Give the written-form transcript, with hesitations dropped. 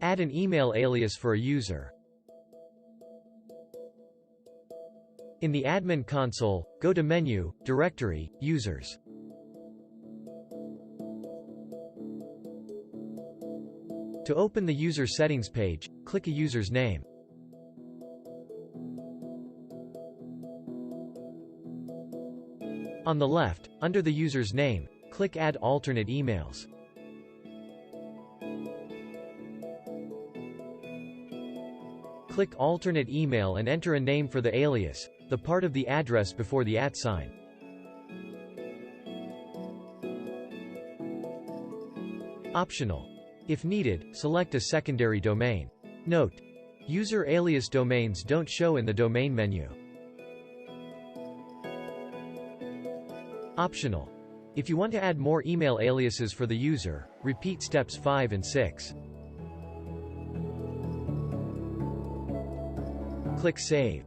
Add an email alias for a user. In the admin console, go to Menu, Directory, Users. To open the user settings page, click a user's name. On the left, under the user's name, click Add alternate emails. Click Alternate Email and enter a name for the alias, the part of the address before the @ sign. Optional. If needed, select a secondary domain. Note: user alias domains don't show in the domain menu. Optional. If you want to add more email aliases for the user, repeat steps 5 and 6. Click Save.